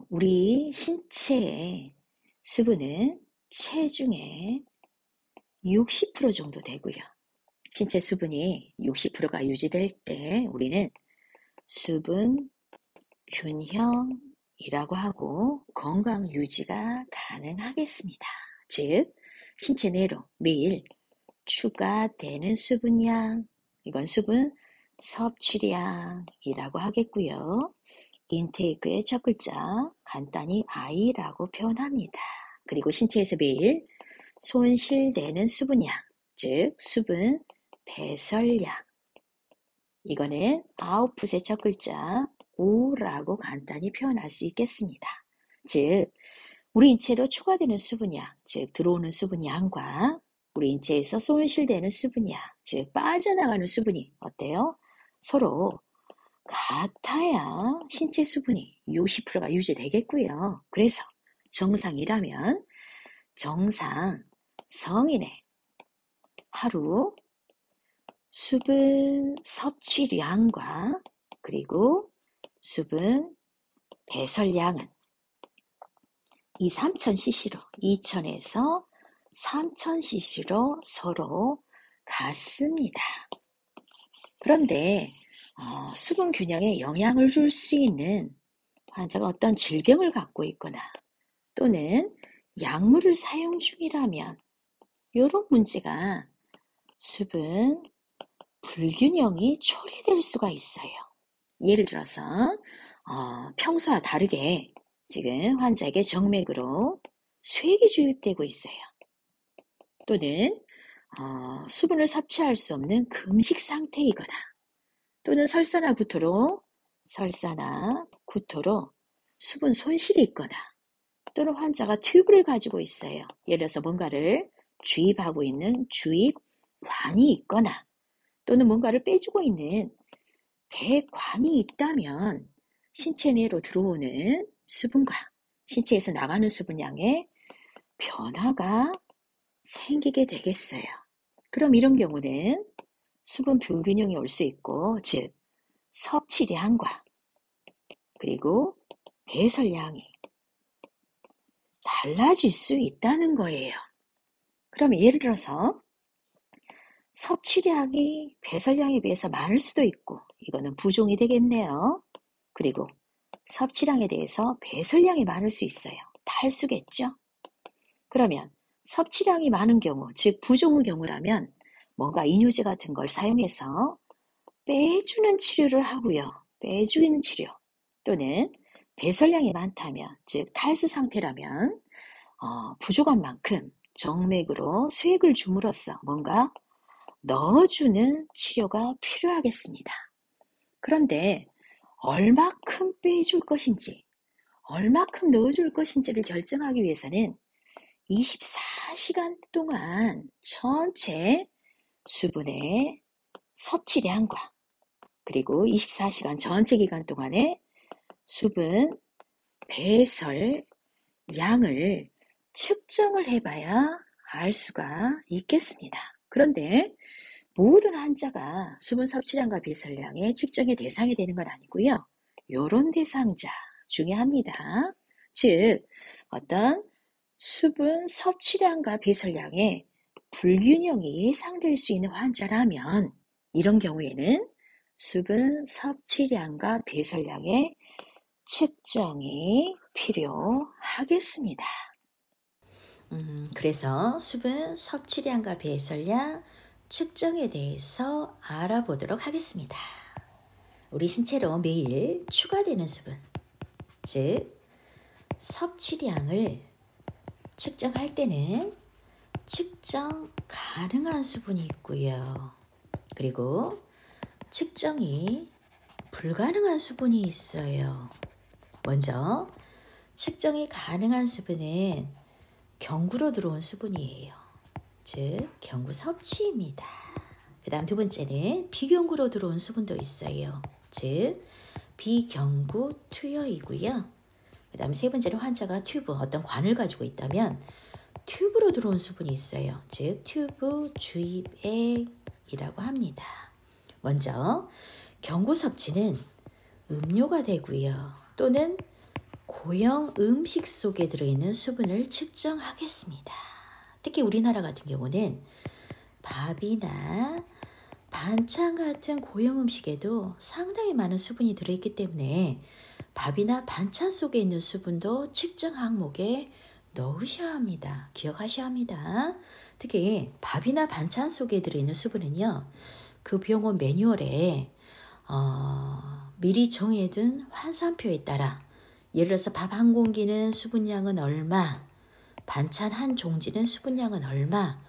우리 신체의 수분은 체중의 60% 정도 되고요. 신체 수분이 60%가 유지될 때 우리는 수분 균형이라고 하고 건강 유지가 가능하겠습니다. 즉, 신체 내로 매일 추가되는 수분량, 이건 수분 섭취량이라고 하겠고요. 인테이크의 첫 글자 간단히 I라고 표현합니다. 그리고 신체에서 매일 손실되는 수분량, 즉 수분 배설량, 이거는 아웃풋의 첫 글자 O라고 간단히 표현할 수 있겠습니다. 즉 우리 인체로 추가되는 수분량, 즉 들어오는 수분량과 우리 인체에서 손실되는 수분량, 즉 빠져나가는 수분이 어때요? 서로 같아야 신체 수분이 60%가 유지되겠고요. 그래서 정상이라면 정상 성인의 하루 수분 섭취량과 그리고 수분 배설량은 이 3000cc로 2000에서 3000cc로 서로 같습니다. 그런데 수분 균형에 영향을 줄 수 있는 환자가 어떤 질병을 갖고 있거나 또는 약물을 사용 중이라면 이런 문제가 수분 불균형이 초래될 수가 있어요. 예를 들어서 평소와 다르게 지금 환자에게 정맥으로 수액이 주입되고 있어요. 또는 수분을 섭취할 수 없는 금식 상태이거나 또는 설사나 구토로 수분 손실이 있거나 또는 환자가 튜브를 가지고 있어요. 예를 들어서 뭔가를 주입하고 있는 주입관이 있거나 또는 뭔가를 빼주고 있는 배관이 있다면 신체 내로 들어오는 수분과 신체에서 나가는 수분량에 변화가 생기게 되겠어요. 그럼 이런 경우는 수분 불균형이 올 수 있고, 즉 섭취량과 그리고 배설량이 달라질 수 있다는 거예요. 그럼 예를 들어서 섭취량이 배설량에 비해서 많을 수도 있고, 이거는 부종이 되겠네요. 그리고 섭취량에 대해서 배설량이 많을 수 있어요. 탈수겠죠? 그러면 섭취량이 많은 경우, 즉 부종의 경우라면 뭔가 이뇨제 같은 걸 사용해서 빼주는 치료를 하고요. 빼주는 치료 또는 배설량이 많다면, 즉 탈수 상태라면 부족한 만큼 정맥으로 수액을 줌으로써 뭔가 넣어주는 치료가 필요하겠습니다. 그런데 얼마큼 빼줄 것인지, 얼마큼 넣어줄 것인지를 결정하기 위해서는 24시간 동안 전체 수분의 섭취량과 그리고 24시간 전체 기간 동안의 수분 배설량을 측정을 해봐야 알 수가 있겠습니다. 그런데 모든 환자가 수분 섭취량과 배설량의 측정의 대상이 되는 건 아니고요. 요런 대상자 중요합니다. 즉 어떤 수분 섭취량과 배설량의 불균형이 예상될 수 있는 환자라면 이런 경우에는 수분 섭취량과 배설량의 측정이 필요하겠습니다. 그래서 수분 섭취량과 배설량 측정에 대해서 알아보도록 하겠습니다. 우리 신체로 매일 추가되는 수분, 즉 섭취량을 측정할 때는 측정 가능한 수분이 있고요. 그리고 측정이 불가능한 수분이 있어요. 먼저 측정이 가능한 수분은 경구로 들어온 수분이에요. 즉 경구 섭취입니다. 그 다음 두 번째는 비경구로 들어온 수분도 있어요. 즉 비경구 투여이고요. 그 다음 세 번째는 환자가 튜브, 어떤 관을 가지고 있다면 튜브로 들어온 수분이 있어요. 즉 튜브 주입액이라고 합니다. 먼저 경구 섭취는 음료가 되고요. 또는 고형 음식 속에 들어있는 수분을 측정하겠습니다. 특히 우리나라 같은 경우는 밥이나 반찬 같은 고형 음식에도 상당히 많은 수분이 들어있기 때문에 밥이나 반찬 속에 있는 수분도 측정 항목에 넣으셔야 합니다. 기억하셔야 합니다. 특히 밥이나 반찬 속에 들어있는 수분은요, 그 병원 매뉴얼에 미리 정해둔 환산표에 따라, 예를 들어서 밥 한 공기는 수분량은 얼마, 반찬 한 종지는 수분량은 얼마,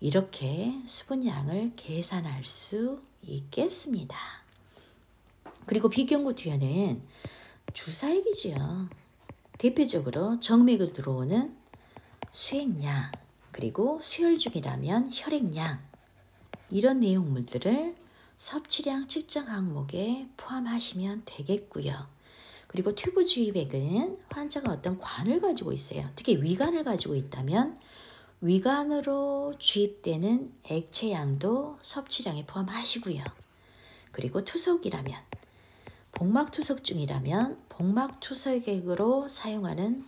이렇게 수분량을 계산할 수 있겠습니다. 그리고 비경구 투여는 주사액이지요. 대표적으로 정맥을 들어오는 수액량, 그리고 수혈 중이라면 혈액량, 이런 내용물들을 섭취량 측정 항목에 포함하시면 되겠고요. 그리고 튜브 주입액은 환자가 어떤 관을 가지고 있어요. 특히 위관을 가지고 있다면 위관으로 주입되는 액체량도 섭취량에 포함하시고요. 그리고 투석이라면, 복막투석 중이라면 복막투석액으로 사용하는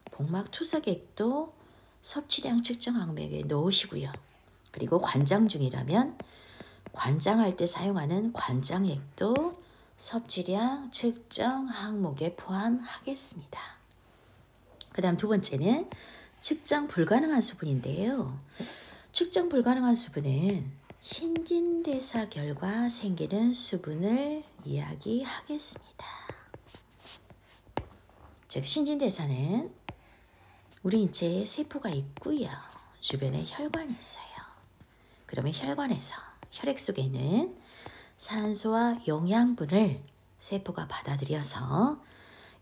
복막투석액도 섭취량 측정 항목에 넣으시고요. 그리고 관장 중이라면 관장할 때 사용하는 관장액도 섭취량 측정 항목에 포함하겠습니다. 그 다음 두 번째는 측정 불가능한 수분인데요. 측정 불가능한 수분은 신진대사 결과 생기는 수분을 이야기하겠습니다. 즉 신진대사는 우리 인체에 세포가 있고요. 주변에 혈관이 있어요. 그러면 혈관에서 혈액 속에 있는 산소와 영양분을 세포가 받아들여서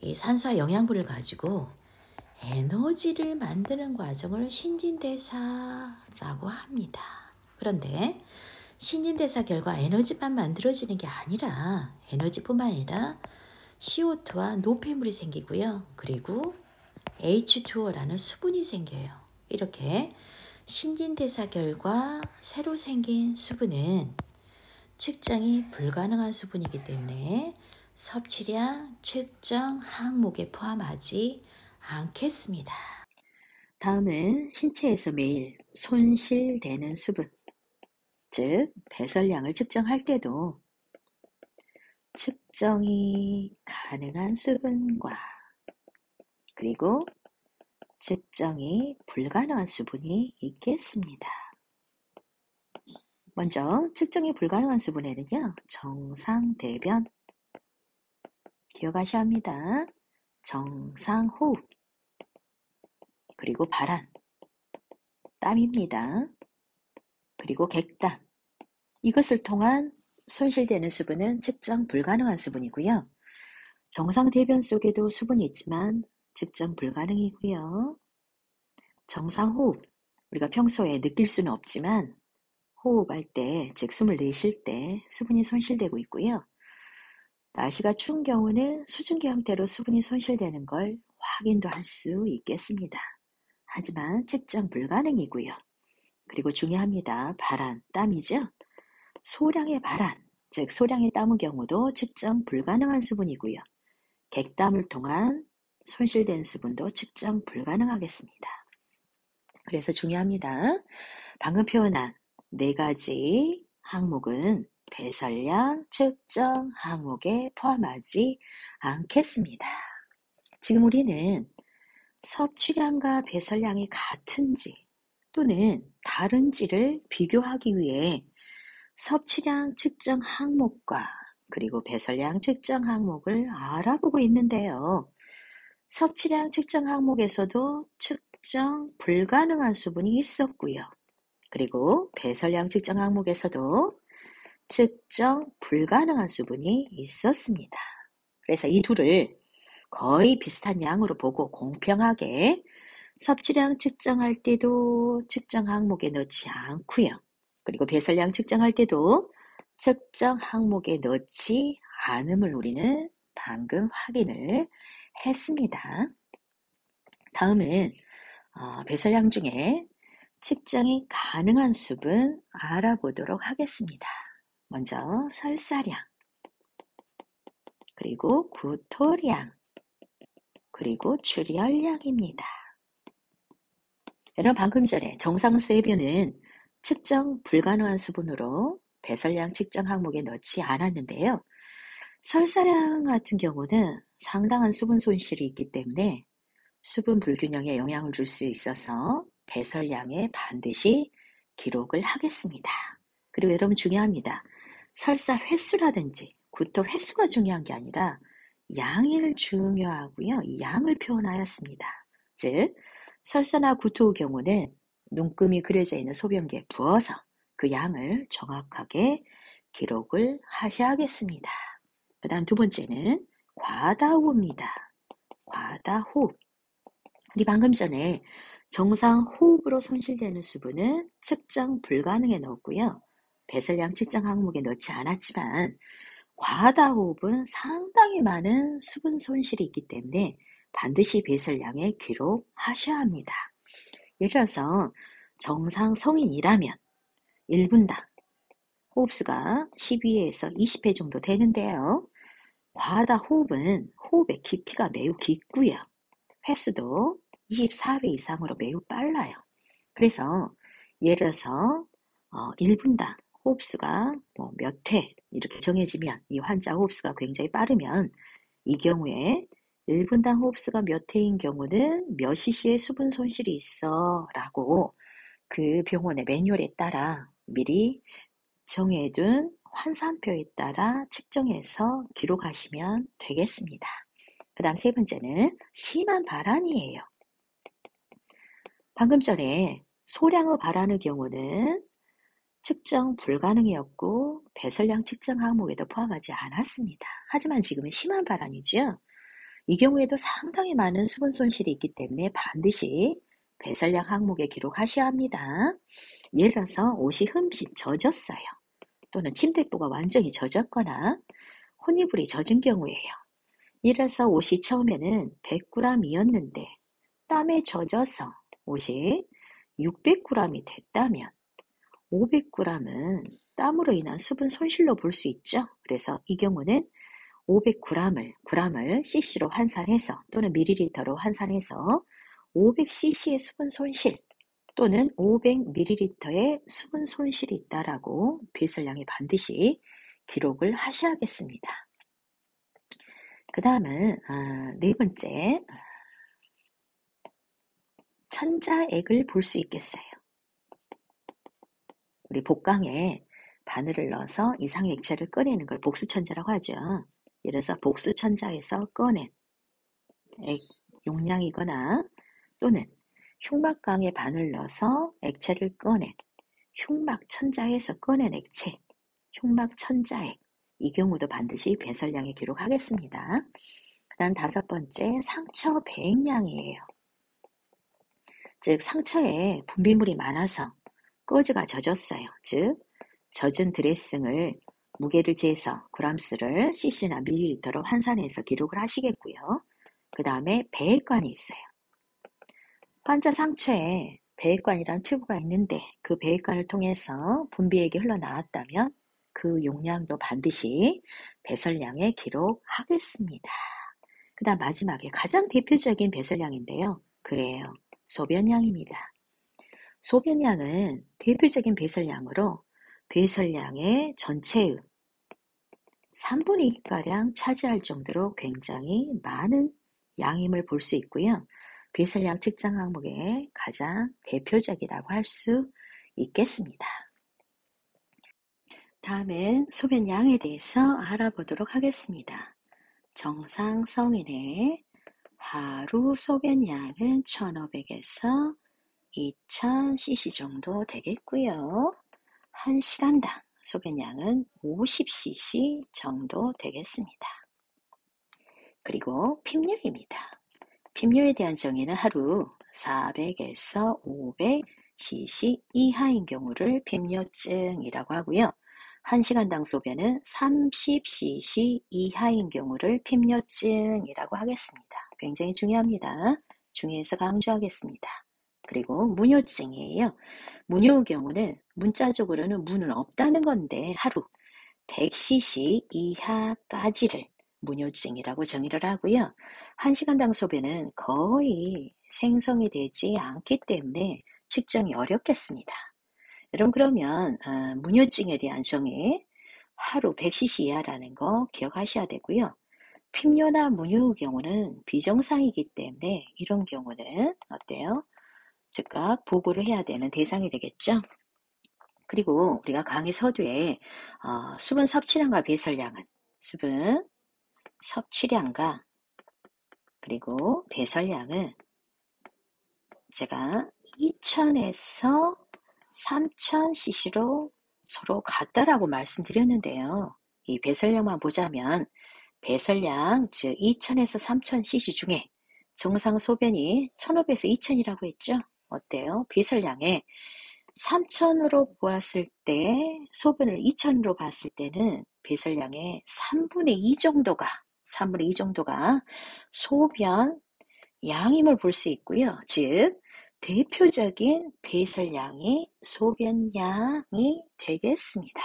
이 산소와 영양분을 가지고 에너지를 만드는 과정을 신진대사라고 합니다. 그런데 신진대사 결과 에너지만 만들어지는 게 아니라 에너지뿐만 아니라 CO2와 노폐물이 생기고요. 그리고 H2O라는 수분이 생겨요. 이렇게 신진대사 결과 새로 생긴 수분은 측정이 불가능한 수분이기 때문에 섭취량 측정 항목에 포함하지 않겠습니다. 다음은 신체에서 매일 손실되는 수분, 즉 배설량을 측정할 때도 측정이 가능한 수분과 그리고 측정이 불가능한 수분이 있겠습니다. 먼저 측정이 불가능한 수분에는요, 정상대변, 기억하셔야 합니다. 정상호흡, 그리고 발한, 땀입니다. 그리고 객담, 이것을 통한 손실되는 수분은 측정 불가능한 수분이고요. 정상대변 속에도 수분이 있지만 측정 불가능이고요. 정상호흡, 우리가 평소에 느낄 수는 없지만 호흡할 때, 즉 숨을 내쉴 때 수분이 손실되고 있고요. 날씨가 추운 경우는 수증기 형태로 수분이 손실되는 걸 확인도 할 수 있겠습니다. 하지만 측정 불가능이고요. 그리고 중요합니다. 발한, 땀이죠. 소량의 발한, 즉 소량의 땀의 경우도 측정 불가능한 수분이고요. 객담을 통한 손실된 수분도 측정 불가능하겠습니다. 그래서 중요합니다. 방금 표현한 네 가지 항목은 배설량 측정 항목에 포함하지 않겠습니다. 지금 우리는 섭취량과 배설량이 같은지 또는 다른지를 비교하기 위해 섭취량 측정 항목과 그리고 배설량 측정 항목을 알아보고 있는데요. 섭취량 측정 항목에서도 측정 불가능한 수분이 있었고요. 그리고 배설량 측정 항목에서도 측정 불가능한 수분이 있었습니다. 그래서 이 둘을 거의 비슷한 양으로 보고 공평하게 섭취량 측정할 때도 측정 항목에 넣지 않고요. 그리고 배설량 측정할 때도 측정 항목에 넣지 않음을 우리는 방금 확인을 했습니다. 다음은 배설량 중에 측정이 가능한 수분 알아보도록 하겠습니다. 먼저 설사량, 그리고 구토량, 그리고 출혈량입니다. 여러분 방금 전에 정상 세뷰는 측정 불가능한 수분으로 배설량 측정 항목에 넣지 않았는데요. 설사량 같은 경우는 상당한 수분 손실이 있기 때문에 수분 불균형에 영향을 줄 수 있어서 배설량에 반드시 기록을 하겠습니다. 그리고 여러분 중요합니다. 설사 횟수라든지 구토 횟수가 중요한 게 아니라 양이 중요하고요. 이 양을 표현하였습니다. 즉 설사나 구토의 경우는 눈금이 그려져 있는 소변기에 부어서 그 양을 정확하게 기록을 하셔야겠습니다. 그 다음 두 번째는 과다호흡입니다. 과다호흡. 우리 방금 전에 정상 호흡으로 손실되는 수분은 측정 불가능에 넣었고요. 배설량 측정 항목에 넣지 않았지만 과다호흡은 상당히 많은 수분 손실이 있기 때문에 반드시 배설량에 기록하셔야 합니다. 예를 들어서 정상 성인이라면 1분당 호흡수가 12회에서 20회 정도 되는데요. 과다호흡은 호흡의 깊이가 매우 깊고요. 횟수도 24회 이상으로 매우 빨라요. 그래서 예를 들어서 1분당 호흡수가 몇 회 이렇게 정해지면 이 환자 호흡수가 굉장히 빠르면 이 경우에 1분당 호흡수가 몇 회인 경우는 몇 cc의 수분 손실이 있어 라고 그 병원의 매뉴얼에 따라 미리 정해둔 환산표에 따라 측정해서 기록하시면 되겠습니다. 그 다음 세 번째는 심한 발한이에요. 방금 전에 소량의 발한의 경우는 측정 불가능이었고 배설량 측정 항목에도 포함하지 않았습니다. 하지만 지금은 심한 발한이죠. 이 경우에도 상당히 많은 수분 손실이 있기 때문에 반드시 배설량 항목에 기록하셔야 합니다. 예를 들어서 옷이 흠씬 젖었어요. 또는 침대보가 완전히 젖었거나 혼이불이 젖은 경우예요. 예를 들어서 옷이 처음에는 100g이었는데 땀에 젖어서 옷이 600g이 됐다면 500g은 땀으로 인한 수분 손실로 볼 수 있죠. 그래서 이 경우는 500g을 cc로 환산해서 또는 밀리리터로 환산해서 500cc의 수분 손실 또는 500ml의 수분 손실이 있다라고 배설량에 반드시 기록을 하셔야겠습니다. 그 다음은 네 번째, 천자액을 볼 수 있겠어요. 우리 복강에 바늘을 넣어서 이상의 액체를 꺼내는 걸 복수천자라고 하죠. 예를 들어서 복수천자에서 꺼낸 용량이거나 또는 흉막강에 바늘 넣어서 액체를 꺼낸 흉막천자에서 꺼낸 액체, 흉막천자액. 이 경우도 반드시 배설량에 기록하겠습니다. 그 다음 다섯 번째, 상처 배액량이에요. 즉 상처에 분비물이 많아서 거즈가 젖었어요. 즉 젖은 드레싱을 무게를 재서 그람수를 cc나 밀리리터로 환산해서 기록을 하시겠고요. 그 다음에 배액관이 있어요. 환자 상처에 배액관이란 튜브가 있는데 그 배액관을 통해서 분비액이 흘러나왔다면 그 용량도 반드시 배설량에 기록하겠습니다. 그 다음 마지막에 가장 대표적인 배설량인데요. 그래요. 소변량입니다. 소변량은 대표적인 배설량으로 배설량의 전체의 3분의 2가량 차지할 정도로 굉장히 많은 양임을 볼 수 있고요. 배설량 측정 항목의 가장 대표적이라고 할 수 있겠습니다. 다음은 소변량에 대해서 알아보도록 하겠습니다. 정상 성인의 하루 소변량은 1500에서 2000cc 정도 되겠고요. 1시간당 소변량은 50cc 정도 되겠습니다. 그리고 핍류입니다. 핍류에 대한 정의는 하루 400에서 500cc 이하인 경우를 핍류증이라고 하고요. 1시간당 소변은 30cc 이하인 경우를 핍류증이라고 하겠습니다. 굉장히 중요합니다. 중요해서 강조하겠습니다. 그리고 문효증이에요. 문효의 경우는 문자적으로는 문은 없다는 건데 하루 100cc 이하까지를 무뇨증이라고 정의를 하고요. 1시간당 소변은 거의 생성이 되지 않기 때문에 측정이 어렵겠습니다. 여러분 그러면 무뇨증에 대한 정의 하루 100cc 이하라는 거 기억하셔야 되고요. 핍뇨나 무뇨의 경우는 비정상이기 때문에 이런 경우는 어때요? 즉각 보고를 해야 되는 대상이 되겠죠. 그리고 우리가 강의 서두에 수분 섭취량과 배설량은 수분 섭취량과 그리고 배설량은 제가 2000에서 3000cc로 서로 같다라고 말씀드렸는데요. 이 배설량만 보자면 배설량 즉 2000에서 3000cc 중에 정상 소변이 1500에서 2000이라고 했죠. 어때요? 배설량에 3000으로 보았을 때 소변을 2000으로 봤을 때는 배설량의 3분의 2 정도가 소변 양임을 볼 수 있고요. 즉 대표적인 배설량이 소변량이 되겠습니다.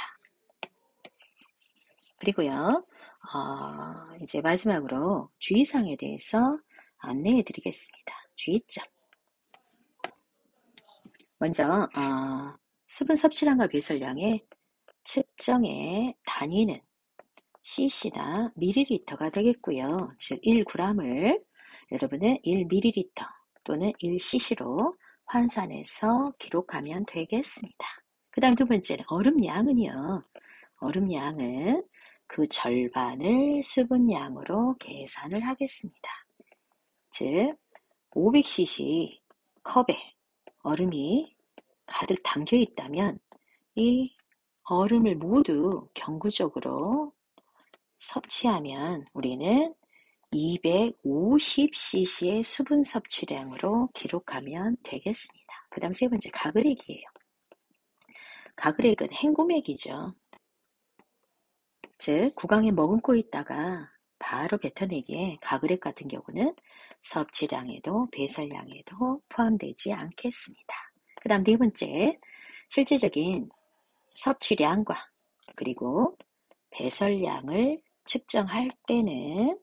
그리고요. 이제 마지막으로 주의사항에 대해서 안내해 드리겠습니다. 주의점. 먼저 수분 섭취량과 배설량의 측정의 단위는 cc나 밀리리터가 되겠고요. 즉 1g을 여러분은 1ml 또는 1cc로 환산해서 기록하면 되겠습니다. 그 다음 두 번째는 얼음량은요. 얼음량은 그 절반을 수분량으로 계산을 하겠습니다. 즉 500cc 컵에 얼음이 가득 담겨 있다면 이 얼음을 모두 경구적으로 섭취하면 우리는 250cc의 수분 섭취량으로 기록하면 되겠습니다. 그 다음 세 번째 가글액이에요. 가글액은 행구맥이죠. 즉 구강에 머금고 있다가 바로 뱉어내기에 가글액 같은 경우는 섭취량에도 배설량에도 포함되지 않겠습니다. 그 다음 네 번째 실제적인 섭취량과 그리고 배설량을 측정할 때는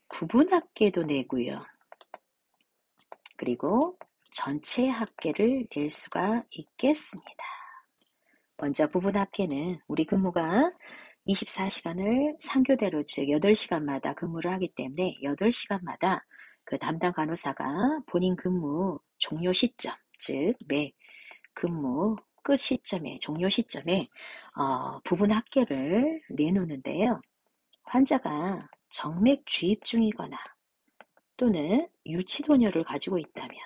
부분 합계도 내고요. 그리고 전체 합계를 낼 수가 있겠습니다. 먼저 부분 합계는 우리 근무가 24시간을 3교대로 즉 8시간마다 근무를 하기 때문에 8시간마다 그 담당 간호사가 본인 근무 종료 시점 즉 매 근무 끝 시점에 종료 시점에 부분 합계를 내놓는데요. 환자가 정맥 주입 중이거나 또는 유치도뇨를 가지고 있다면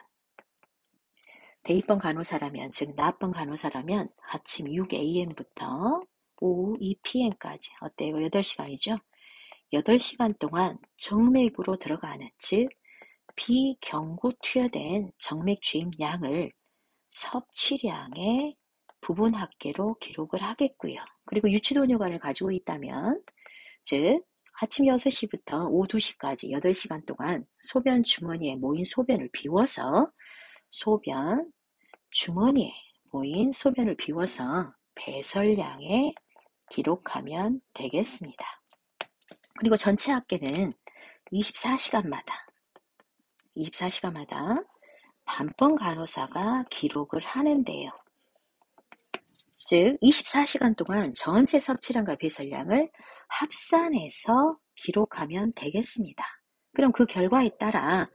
대입번 간호사라면 즉 나번 간호사라면 아침 6am부터 오후 2pm까지 어때요? 8시간이죠? 8시간 동안 정맥으로 들어가는 즉 비경구 투여된 정맥 주입 양을 섭취량의 부분 합계로 기록을 하겠고요. 그리고 유치도뇨관을 가지고 있다면 즉 아침 6시부터 오후 2시까지 8시간 동안 소변 주머니에 모인 소변을 비워서 소변 주머니에 모인 소변을 비워서 배설량에 기록하면 되겠습니다. 그리고 전체 합계는 24시간마다 반번 간호사가 기록을 하는데요. 즉 24시간 동안 전체 섭취량과 배설량을 합산해서 기록하면 되겠습니다. 그럼 그 결과에 따라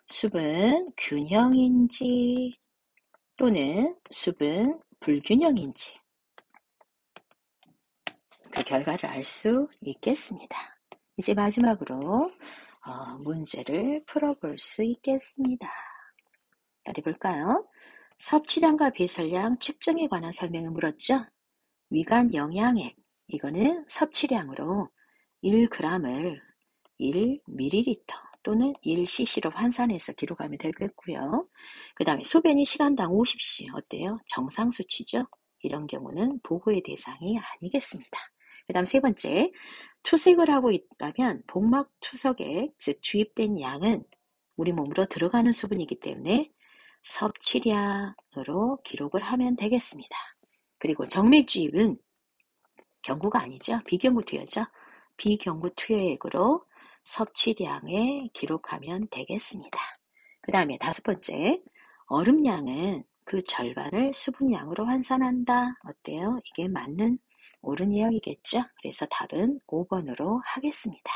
수분 균형인지 또는 수분 불균형인지 그 결과를 알 수 있겠습니다. 이제 마지막으로 문제를 풀어볼 수 있겠습니다. 어디 볼까요? 섭취량과 배설량 측정에 관한 설명을 물었죠. 위관 영양액, 이거는 섭취량으로 1g을 1ml 또는 1cc로 환산해서 기록하면 되겠고요. 그 다음에 소변이 시간당 50cc 어때요? 정상 수치죠. 이런 경우는 보고의 대상이 아니겠습니다. 그 다음 세 번째, 투색을 하고 있다면 복막 투석액, 즉 주입된 양은 우리 몸으로 들어가는 수분이기 때문에 섭취량으로 기록을 하면 되겠습니다. 그리고 정맥 주입은 경구가 아니죠. 비경구 투여죠. 비경구 투여액으로 섭취량에 기록하면 되겠습니다. 그 다음에 5번째, 얼음량은 그 절반을 수분량으로 환산한다. 어때요? 이게 맞는 옳은 이야기겠죠? 그래서 답은 5번으로 하겠습니다.